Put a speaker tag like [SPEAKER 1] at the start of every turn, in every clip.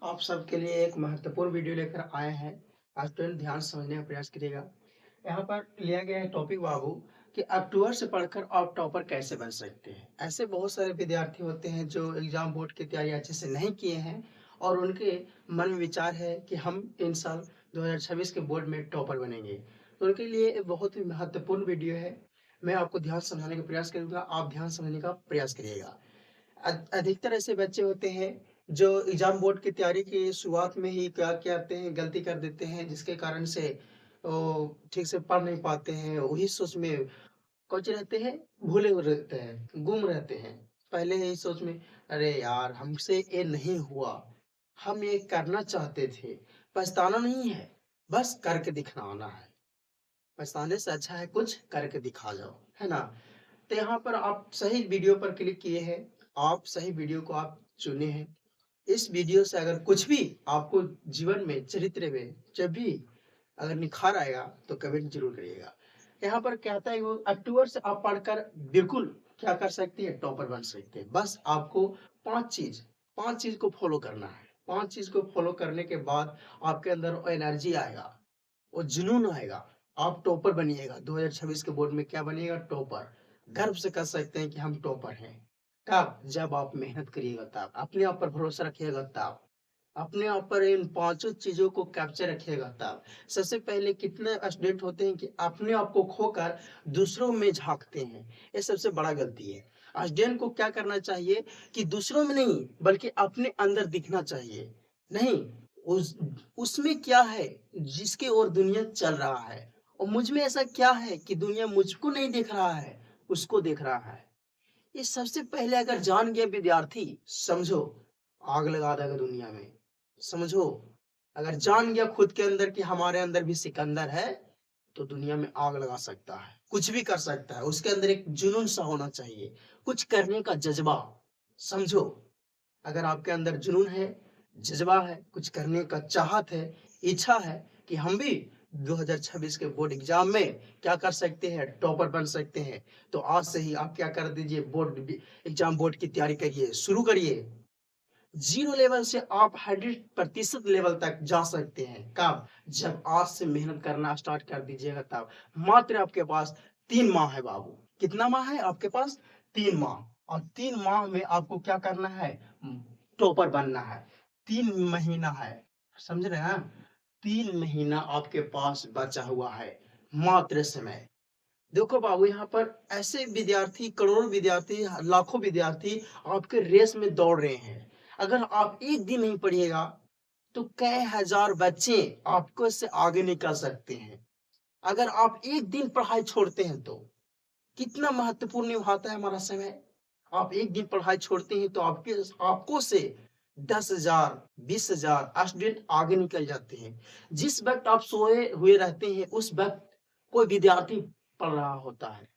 [SPEAKER 1] आप सबके लिए एक महत्वपूर्ण वीडियो लेकर आए हैं। आज स्टूडेंट ध्यान से समझने का प्रयास करिएगा। यहाँ पर लिया गया है टॉपिक बाबू कि अक्टूबर से पढ़कर आप टॉपर कैसे बन सकते हैं। ऐसे बहुत सारे विद्यार्थी होते हैं जो एग्जाम बोर्ड की तैयारी अच्छे से नहीं किए हैं और उनके मन में विचार है कि हम इन साल 2026 के बोर्ड में टॉपर बनेंगे। तो उनके लिए एक बहुत ही महत्वपूर्ण वीडियो है। मैं आपको ध्यान से समझाने का प्रयास करूंगा, आप ध्यान समझने का प्रयास करिएगा। अधिकतर ऐसे बच्चे होते हैं जो एग्जाम बोर्ड की तैयारी की शुरुआत में ही क्या करते हैं, गलती कर देते हैं, जिसके कारण से वो ठीक से पढ़ नहीं पाते हैं। वही सोच में कुछ रहते हैं, भूले हुए रहते हैं, गुम रहते हैं। पहले यही सोच में, अरे यार हमसे ये नहीं हुआ, हम ये करना चाहते थे। पछताना नहीं है, बस करके दिखाना है। पछताने से अच्छा है कुछ करके दिखा जाओ, है ना। तो यहाँ पर आप सही वीडियो पर क्लिक किए हैं, आप सही वीडियो को आप चुने हैं। इस वीडियो से अगर कुछ भी आपको जीवन में, चरित्र में जब भी अगर निखार आएगा तो कमेंट जरूर करिएगा। यहाँ पर कहता है वो अक्टूबर से आप पढ़कर बिल्कुल क्या कर सकते हैं, टॉपर बन सकते हैं। बस आपको पांच चीज को फॉलो करना है। पांच चीज को फॉलो करने के बाद आपके अंदर वो एनर्जी आएगा, वो जुनून आएगा, आप टॉपर बनिएगा। 2026 के बोर्ड में क्या बनिएगा, टॉपर। गर्व से कह सकते हैं कि हम टॉपर हैं। कब? जब आप मेहनत करिएगा, तब अपने आप पर भरोसा रखिएगा, तब अपने आप पर इन पांचों चीजों को कैप्चर रखिएगा, तब। सबसे पहले कितने स्टूडेंट होते हैं कि अपने आप को खोकर दूसरों में झांकते हैं। ये सबसे बड़ा गलती है। स्टूडेंट को क्या करना चाहिए कि दूसरों में नहीं बल्कि अपने अंदर दिखना चाहिए। नहीं, उस उसमें क्या है जिसके ओर दुनिया चल रहा है, और मुझ में ऐसा क्या है कि दुनिया मुझको नहीं देख रहा है, उसको देख रहा है। ये सबसे पहले अगर जान गया विद्यार्थी, समझो आग लगा देगा दुनिया में। समझो, अगर जान गया खुद के अंदर कि हमारे अंदर भी सिकंदर है, तो दुनिया में आग लगा सकता है, कुछ भी कर सकता है। उसके अंदर एक जुनून सा होना चाहिए, कुछ करने का जज्बा। समझो, अगर आपके अंदर जुनून है, जज्बा है, कुछ करने का चाहत है, इच्छा है कि हम भी 2026 के बोर्ड एग्जाम में क्या कर सकते हैं, टॉपर बन सकते हैं, तो आज से ही आप क्या कर दीजिए, एग्जाम बोर्ड की तैयारी करिए, शुरू करिए। जीरो लेवल से आप 100% लेवल तक जा सकते हैं। कब? जब आज से मेहनत करना स्टार्ट कर दीजिएगा, तब। मात्र आपके पास 3 माह है बाबू। कितना माह है आपके पास? 3 माह। और 3 माह में आपको क्या करना है, टॉपर बनना है। 3 महीना है, समझ रहे हैं। 3 महीना आपके पास बचा हुआ है, मात्र समय। देखो बाबू, यहाँ पर ऐसे विद्यार्थी, करोड़ों विद्यार्थी, लाखों विद्यार्थी आपके रेस में दौड़ रहे हैं। अगर आप एक दिन नहीं पढ़िएगा तो कई हजार बच्चे आपको से आगे निकल सकते हैं। अगर आप एक दिन पढ़ाई छोड़ते हैं तो कितना महत्वपूर्ण निभाता है हमारा समय। आप एक दिन पढ़ाई छोड़ते हैं तो आपके आपको से 10,000 20,000 स्टूडेंट आगे निकल जाते हैं। जिस वक्त आप सोए हुए रहते हैं उस वक्त कोई विद्यार्थी पढ़ रहा होता है।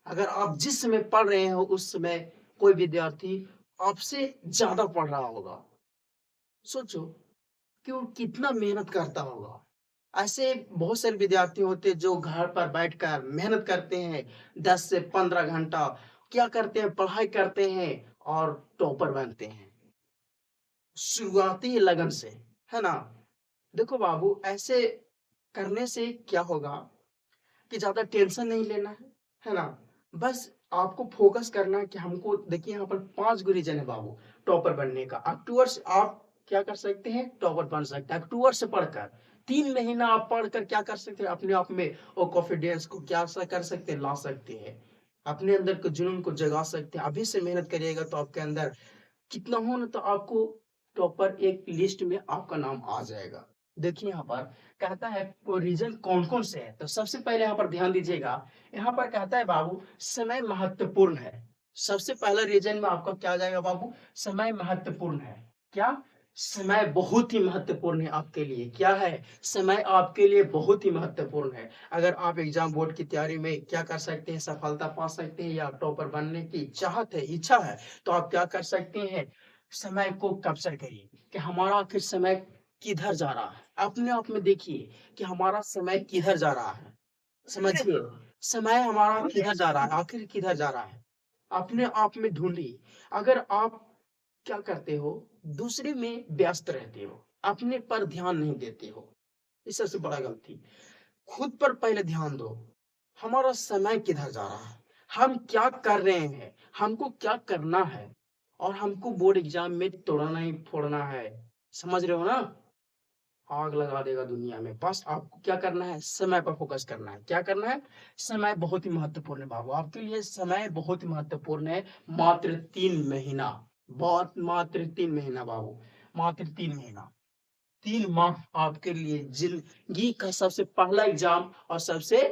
[SPEAKER 1] अगर आप जिस समय पढ़ रहे हो उस समय कोई विद्यार्थी आपसे ज्यादा पढ़ रहा होगा। सोचो कि वो कितना मेहनत करता होगा। ऐसे बहुत सारे विद्यार्थी होते हैं जो घर पर बैठकर मेहनत करते हैं, 10 से 15 घंटा क्या करते हैं, पढ़ाई करते हैं और टॉपर बनते हैं शुरुआती लगन से, है ना। देखो बाबू, ऐसे करने से क्या होगा कि ज्यादा टेंशन नहीं लेना है ना। बस आपको फोकस करना है कि हमको, देखिए यहाँ पर 5 गो रीजन है बाबू टॉपर बनने का। अक्टूबर से आप क्या कर सकते हैं, टॉपर बन सकते हैं। अक्टूबर से पढ़कर 3 महीना आप पढ़कर क्या कर सकते हैं, अपने आप में वो कॉन्फिडेंस को क्या सा कर सकते हैं, ला सकते हैं। अपने अंदर के जुनून को जगा सकते हैं। अभी से मेहनत करिएगा तो आपके अंदर कितना हो ना, तो आपको टॉपर एक लिस्ट में आपका नाम आ जाएगा। देखिए यहाँ पर कहता है वो रीजन कौन कौन से है, तो सबसे पहले यहाँ पर ध्यान दीजिएगा। यहाँ पर कहता है बाबू, समय महत्वपूर्ण है। सबसे पहला रीजन में आपका क्या आ जाएगा बाबू, समय महत्वपूर्ण है। क्या? समय बहुत ही महत्वपूर्ण है आपके लिए। क्या है? समय आपके लिए बहुत ही महत्वपूर्ण है। अगर आप एग्जाम बोर्ड की तैयारी में क्या कर सकते हैं, सफलता पा सकते हैं, या टॉपर बनने की चाहत है, इच्छा है, तो आप क्या कर सकते हैं, समय को कैप्चर करिए कि हमारा आखिर समय किधर जा रहा है। अपने आप में देखिए कि हमारा समय किधर जा रहा है। समझिए, समय हमारा किधर जा रहा है, आखिर किधर जा रहा है। अपने आप में ढूंढिए। अगर आप क्या करते हो, दूसरे में व्यस्त रहते हो, अपने पर ध्यान नहीं देते हो। ये सबसे बड़ा गलती। खुद पर पहले ध्यान दो। हमारा समय किधर जा रहा है, हम क्या कर रहे हैं, हमको क्या करना है, और हमको बोर्ड एग्जाम में तोड़ना ही फोड़ना है। समझ रहे हो ना? आग लगा देगा दुनिया में। बस आपको क्या करना है, समय पर फोकस करना है। क्या करना है? समय बहुत ही महत्वपूर्ण है बाबू, आपके लिए समय बहुत ही महत्वपूर्ण है। मात्र 3 महीना, बहुत मात्र 3 महीना बाबू, मात्र 3 महीना। 3 माह आपके लिए जिंदगी का सबसे पहला एग्जाम और सबसे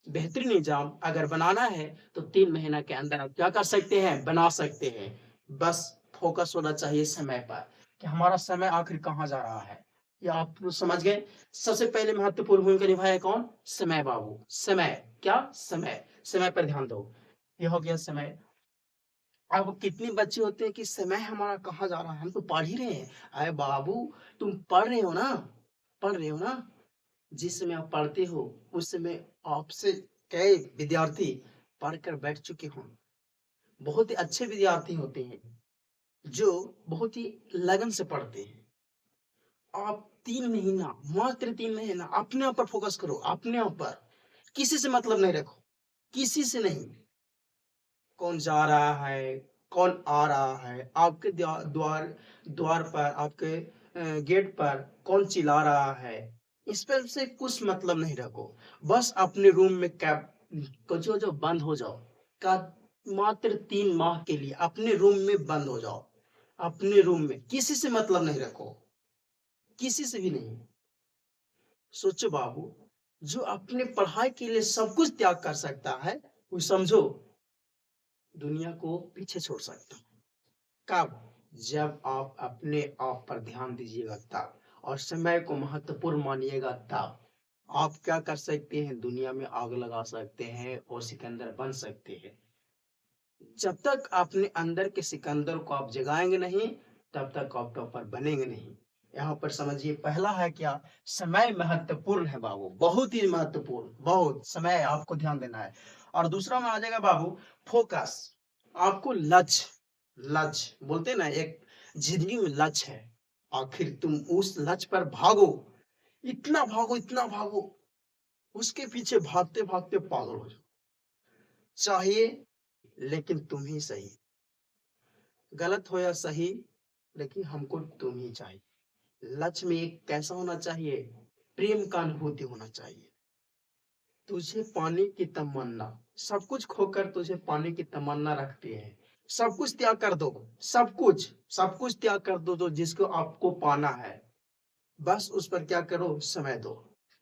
[SPEAKER 1] बेहतरीन एग्जाम अगर बनाना है तो 3 महीना के अंदर आप क्या कर सकते हैं, बना सकते हैं। बस फोकस होना चाहिए समय पर कि हमारा समय आखिर कहाँ जा रहा है। ये आप लोग समझ गए। सबसे पहले महत्वपूर्ण भूमिका निभाया कौन? समय बाबू। समय क्या? समय। समय पर ध्यान दो। ये हो गया समय। अब कितने बच्चे होते हैं कि समय हमारा कहाँ जा रहा है, हम तो पढ़ ही रहे हैं। अरे बाबू, तुम पढ़ रहे हो ना, पढ़ रहे हो ना। जिस समय आप पढ़ते हो उस समय आपसे कई विद्यार्थी पढ़कर बैठ चुके हों। बहुत ही अच्छे विद्यार्थी होते हैं जो बहुत ही लगन से पढ़ते हैं। आप 3 महीना, मात्र 3 महीना अपने ऊपर फोकस करो, अपने ऊपर। किसी से मतलब नहीं रखो, किसी से नहीं। कौन जा रहा है, कौन आ रहा है, आपके द्वार द्वार पर, आपके गेट पर कौन चिल्ला रहा है, इस पर से कुछ मतलब नहीं रखो। बस अपने रूम में कैब जो जो बंद हो जाओ। का मात्र 3 माह के लिए अपने रूम में बंद हो जाओ। अपने रूम में किसी से मतलब नहीं रखो, किसी से भी नहीं। सोचो बाबू, जो अपने पढ़ाई के लिए सब कुछ त्याग कर सकता है, वो समझो दुनिया को पीछे छोड़ सकता है। कब? जब आप अपने आप पर ध्यान दीजिएगा तब, और समय को महत्वपूर्ण मानिएगा तब आप क्या कर सकते हैं, दुनिया में आग लगा सकते हैं और सिकंदर बन सकते हैं। जब तक अपने अंदर के सिकंदर को आप जगाएंगे नहीं, तब तक आप टॉपर बनेंगे नहीं। यहाँ पर समझिए, पहला है क्या? समय महत्वपूर्ण है बाबू, बहुत ही महत्वपूर्ण, बहुत समय आपको ध्यान देना है। और दूसरा में आ जाएगा बाबू, फोकस। आपको लक्ष्य, लक्ष्य बोलते हैं ना, एक जिंदगी में लक्ष्य है। आखिर तुम उस लक्ष्य पर भागो, इतना भागो, इतना भागो, उसके पीछे भागते भागते पागल हो जाओ। चाहिए लेकिन तुम ही सही, गलत हो या सही, लेकिन हमको तुम ही चाहिए। लक्ष्य में एक कैसा होना चाहिए? प्रेम का अनुभूति होना चाहिए। तुझे पाने की तमन्ना, सब कुछ खोकर तुझे पाने की तमन्ना रखती है। सब कुछ त्याग कर दो, सब कुछ, सब कुछ त्याग कर दो जो जिसको आपको पाना है। बस उस पर क्या करो? समय दो।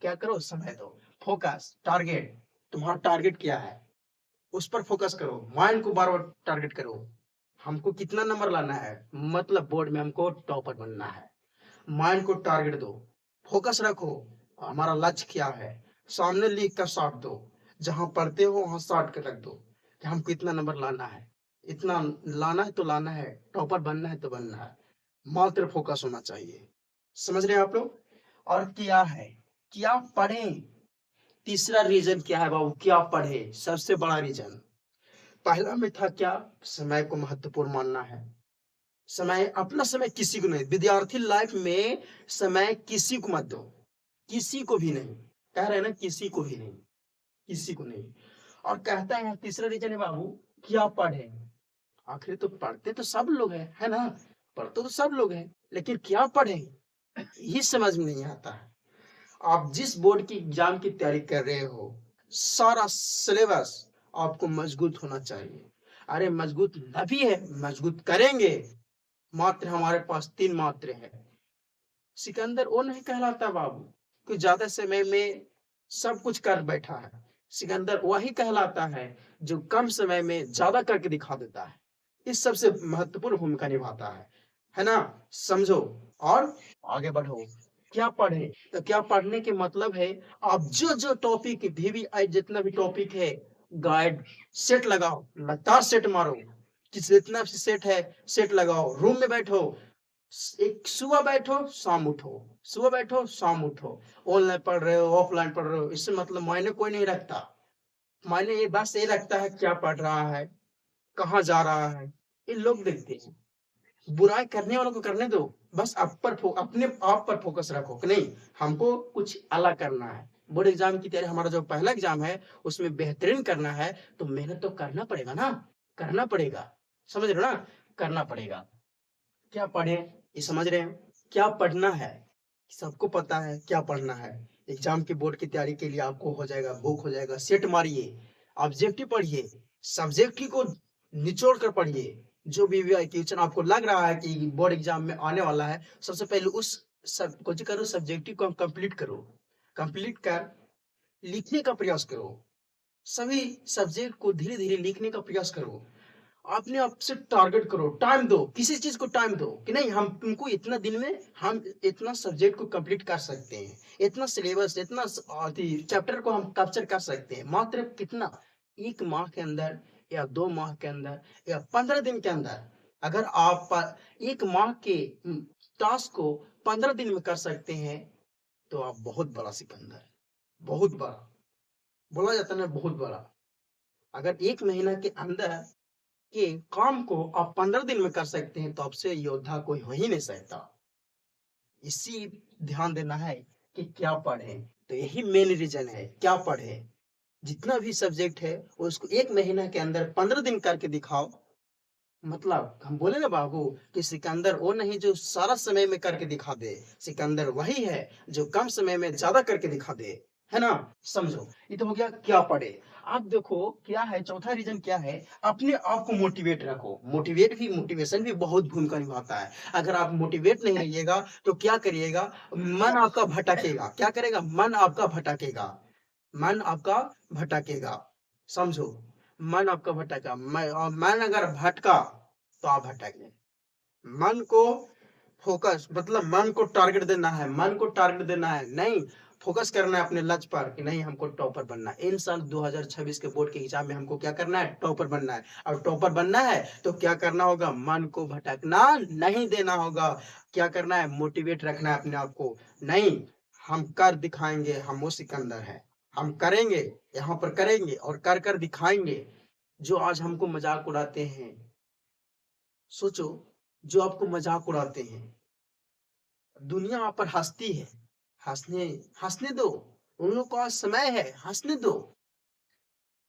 [SPEAKER 1] क्या करो? समय दो। Focus, target. तुम्हारा टारगेट क्या है, उस पर फोकस करो। माइंड को बार बार टारगेट करो। हमको कितना नंबर लाना है, मतलब बोर्ड में हमको टॉपर बनना है। माइंड को टारगेट दो, फोकस रखो। हमारा लक्ष्य क्या है, सामने लिख कर साट दो। जहां पढ़ते हो वहां साट कर रख दो कि हमको इतना नंबर लाना है, इतना लाना है तो लाना है, टॉपर बनना है तो बनना है। मात्र फोकस होना चाहिए। समझ रहे हैं आप लोग? और क्या है, क्या पढ़ें। तीसरा रीजन क्या है बाबू, क्या पढ़े? सबसे बड़ा रीजन, पहला में था क्या? समय को महत्वपूर्ण मानना है। समय, अपना समय किसी को नहीं। विद्यार्थी लाइफ में समय किसी को मत दो, किसी को भी नहीं। कह रहे हैं ना, किसी को भी नहीं, किसी को नहीं। और कहता है तीसरा रीजन है बाबू, क्या पढ़े। आखिर तो पढ़ते तो सब लोग हैं, है ना? पढ़ते तो सब लोग हैं, लेकिन क्या पढ़े, ये समझ में नहीं आता है। आप जिस बोर्ड की एग्जाम की तैयारी कर रहे हो, सारा सिलेबस आपको मजबूत होना चाहिए। अरे मजबूत न भी है, मजबूत करेंगे। मात्र हमारे पास 3 मात्र है। सिकंदर वो नहीं कहलाता बाबू कि ज्यादा समय में सब कुछ कर बैठा है। सिकंदर वही कहलाता है जो कम समय में ज्यादा करके दिखा देता है। इस सबसे महत्वपूर्ण भूमिका निभाता है ना? समझो और आगे बढ़ो। क्या पढ़े? तो क्या पढ़ने के मतलब है, आप जो जो टॉपिक VVI जितना भी टॉपिक है, गाइड सेट लगाओ, लगातार सेट मारो। जितना भी सेट है सेट लगाओ, रूम में बैठो। एक सुबह बैठो शाम उठो, सुबह बैठो शाम उठो। ऑनलाइन पढ़ रहे हो, ऑफलाइन पढ़ रहे हो, इससे मतलब मायने कोई नहीं रखता। मायने ये बस ये रखता है क्या पढ़ रहा है, कहाँ जा रहा है, ये लोग देखते हैं। बुराई करने वालों को करने दो, बस अपने आप पर फोकस रखो कि नहीं, हमको कुछ अलग करना है। बोर्ड एग्जाम की तैयारी, हमारा जो पहला एग्जाम है उसमें बेहतरीन करना है, तो मेहनत तो करना पड़ेगा ना, करना पड़ेगा। समझ रहे हो ना, करना पड़ेगा। क्या पढ़े, ये समझ रहे हैं, क्या पढ़ना है, सबको पता है क्या पढ़ना है। एग्जाम की बोर्ड की तैयारी के लिए आपको हो जाएगा, बुक हो जाएगा, सेट मारिए, ऑब्जेक्टिव पढ़िए, सब्जेक्टिव को निचोड़ कर पढ़िए। जो भी क्वेश्चन आपको लग रहा है कि बोर्ड एग्जाम में आने वाला है, सबसे पहले उस सब कुछ करो, सब्जेक्टिव को कंप्लीट करो, कंप्लीट कर लिखने का प्रयास करो, सभी सब्जेक्ट को धीरे धीरे लिखने का प्रयास करो। अपने आप से टारगेट करो, टाइम दो, किसी चीज को टाइम दो कि नहीं, हम तुमको इतना दिन में हम इतना सब्जेक्ट को कंप्लीट कर सकते हैं, इतना सिलेबस, इतना चैप्टर को हम कैप्चर कर सकते हैं। मात्र कितना, 1 माह के अंदर या 2 माह के अंदर या 15 दिन के अंदर, अगर आप 1 माह के टास्क को 15 दिन में कर सकते हैं, तो आप बहुत बड़ा सिकंदर, बहुत बड़ा, बोला जाता है ना, बहुत बड़ा। अगर 1 महीना के अंदर के काम को आप 15 दिन में कर सकते हैं, तो आपसे योद्धा कोई हो ही नहीं सकता। इसी ध्यान देना है कि क्या पढ़े, तो यही मेन रीजन है, क्या पढ़े। जितना भी सब्जेक्ट है उसको 1 महीना के अंदर 15 दिन करके दिखाओ। मतलब हम बोले ना बाबू कि सिकंदर वो नहीं जो सारा समय में करके दिखा दे, सिकंदर वही है जो कम समय में ज्यादा करके दिखा दे, है ना। समझो, ये तो हो गया क्या पढ़े। आप देखो क्या है, चौथा रीजन क्या है, अपने आप को मोटिवेट रखो। मोटिवेशन भी बहुत भूमिका निभाता है। अगर आप मोटिवेट नहीं रहिएगा तो क्या करिएगा, मन आपका भटकेगा। क्या करेगा, मन आपका भटकेगा, मन आपका भटकेगा। समझो, मन आपका भटका, और मन अगर भटका तो आप भटक गए। मन को फोकस, मतलब मन को टारगेट देना है, मन को टारगेट देना है, नहीं फोकस करना है अपने लक्ष्य पर कि नहीं हमको टॉपर बनना है। इन साल 2026 के बोर्ड के एग्जाम में हमको क्या करना है, टॉपर बनना है। और टॉपर बनना है तो क्या करना होगा, मन को भटकना नहीं देना होगा। क्या करना है, मोटिवेट रखना है अपने आप को, नहीं हम कर दिखाएंगे, हम वो सिकंदर है, हम करेंगे, यहाँ पर करेंगे और कर कर दिखाएंगे। जो आज हमको मजाक उड़ाते हैं, सोचो, जो आपको मजाक उड़ाते हैं, दुनिया आप पर हंसती है, हंसने हंसने दो, उन लोग का समय है, हंसने दो।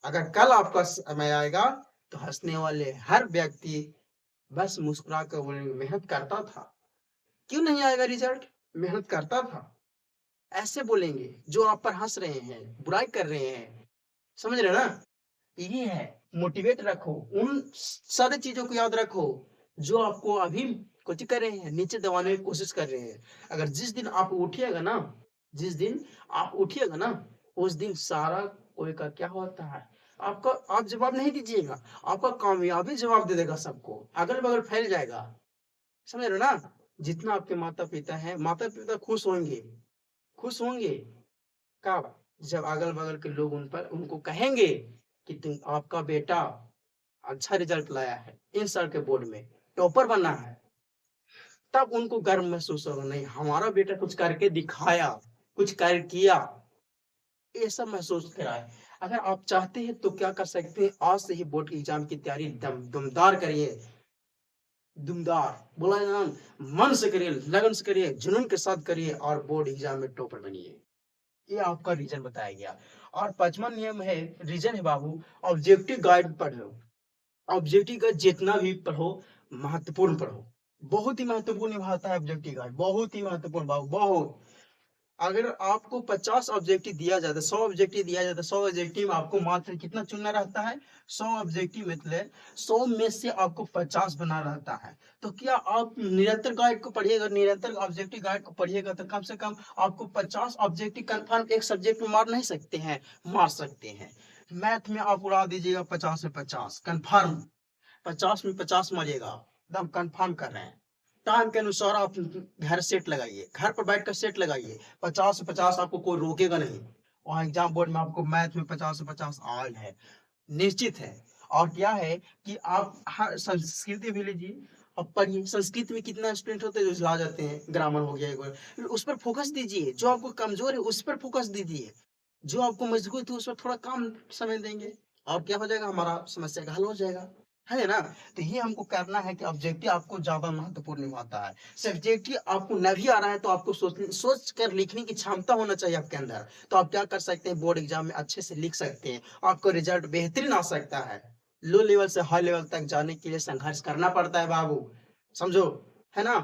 [SPEAKER 1] अगर कल आपका समय आएगा तो हंसने वाले हर व्यक्ति बस मुस्कुरा कर बोलेंगे मेहनत करता था। क्यों नहीं आएगा रिजल्ट, मेहनत करता था, ऐसे बोलेंगे जो आप पर हंस रहे हैं, बुराई कर रहे हैं। समझ रहे हो ना, यही है। मोटिवेट रखो, उन सारी चीजों को याद रखो जो आपको अभी कुछ कर रहे हैं, नीचे दबाने की कोशिश कर रहे हैं। अगर जिस दिन आप उठिएगा ना, जिस दिन आप उठिएगा ना, उस दिन सारा कोई का क्या होता है, आपका आप जवाब नहीं दीजिएगा, आपका कामयाबी जवाब दे देगा सबको, अगल बगल फैल जाएगा। समझ रहे हो ना, जितना आपके माता पिता हैं, माता पिता खुश होंगे, खुश होंगे कब, जब अगल बगल के लोग उन पर उनको कहेंगे कि तुम, आपका बेटा अच्छा रिजल्ट लाया है, इन साल के बोर्ड में टॉपर बना है, तब उनको गर्व महसूस होगा, नहीं हमारा बेटा कुछ करके दिखाया, कुछ कर किया, ऐसा महसूस कराए। अगर आप चाहते हैं तो क्या कर सकते हैं, आज से ही बोर्ड की एग्जाम की तैयारी दमदार करिए, दुमदार बोला है ना, मन से करिए, लगन से करिए, जुनून के साथ करिए और बोर्ड एग्जाम में टॉपर बनिए। ये आपका रीजन बताया गया। और 5वां नियम है, रीजन है बाबू, ऑब्जेक्टिव गाइड पढ़ो। ऑब्जेक्टिव का जितना भी पढ़ो, महत्वपूर्ण पढ़ो, बहुत ही महत्वपूर्ण निभाता है ऑब्जेक्टिव गाइड, बहुत ही महत्वपूर्ण बाबू, बहुत। अगर आपको 50 ऑब्जेक्टिव दिया जाता है, 100 ऑब्जेक्टिव दिया जाता है, 100 ऑब्जेक्टिव में आपको मात्र कितना चुनना रहता है, 100 ऑब्जेक्टिव मतलब 100 में से आपको 50 बना रहता है। तो क्या आप निरंतर गाइड को पढ़िएगा, निरंतर ऑब्जेक्टिव गाइड को पढ़िएगा, तो कम से कम आपको 50 ऑब्जेक्टिव कंफर्म एक सब्जेक्ट में मार नहीं सकते हैं, मार सकते हैं। मैथ में आप उड़ा दीजिएगा 50 में 50 कंफर्म, 50 में 50 मारिएगा, एकदम कंफर्म कर रहे हैं। टाइम के अनुसार आप घर सेट लगाइए, घर पर बैठ कर सेट लगाइए, 50 से 50 आपको कोई रोकेगा नहीं। वहाँ एग्जाम बोर्ड में आपको मैथ में 50 से 50 आयल है, निश्चित है। और क्या है कि आप हर संस्कृति भी लीजिए, अब पढ़िए, संस्कृत में कितना स्टूडेंट होते हैं जो ला जाते हैं, ग्रामर हो गया एक बार, फिर उस पर फोकस दीजिए, जो आपको कमजोर है उस पर फोकस दीजिए, जो आपको मजबूत है उस पर थोड़ा कम समय देंगे, और क्या हो जाएगा, हमारा समस्या का हल हो जाएगा। है ना? तो ये हमको करना है कि ऑब्जेक्टिव आपको ज़्यादा महत्वपूर्ण निभाता है। सब्जेक्टिव आपको नहीं आ रहा है तो आपको सोच कर लिखने की क्षमता होना चाहिए आपके अंदर। तो आप क्या कर सकते हैं, बोर्ड एग्ज़ाम में अच्छे से लिख सकते हैं, आपका रिज़ल्ट बेहतरीन आ सकता है। लो लेवल से हाई लेवल तक जाने के लिए संघर्ष करना पड़ता है बाबू, समझो, है ना?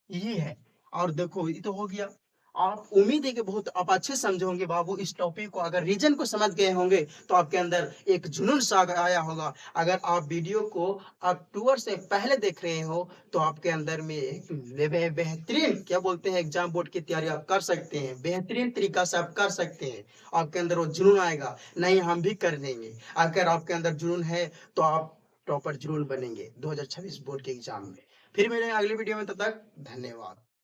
[SPEAKER 1] यही है। और देखो ये तो हो गया। आप उम्मीद है कि बहुत आप अच्छे समझे होंगे बाबू इस टॉपिक को, अगर रीज़न को समझ गए होंगे तो आपके अंदर एक जुनून सा आया होगा। अगर आप वीडियो को अक्टूबर से पहले देख रहे हो तो आपके अंदर में एक बेहतरीन क्या बोलते हैं एग्जाम बोर्ड की तैयारी आप कर सकते हैं, बेहतरीन तरीका से आप कर सकते हैं। आपके अंदर वो जुनून आएगा, नहीं हम भी कर देंगे। अगर आपके अंदर जुनून है तो आप टॉपर जरूर बनेंगे 2026 बोर्ड के एग्जाम में। फिर मिलेंगे अगली वीडियो में, तब तक धन्यवाद।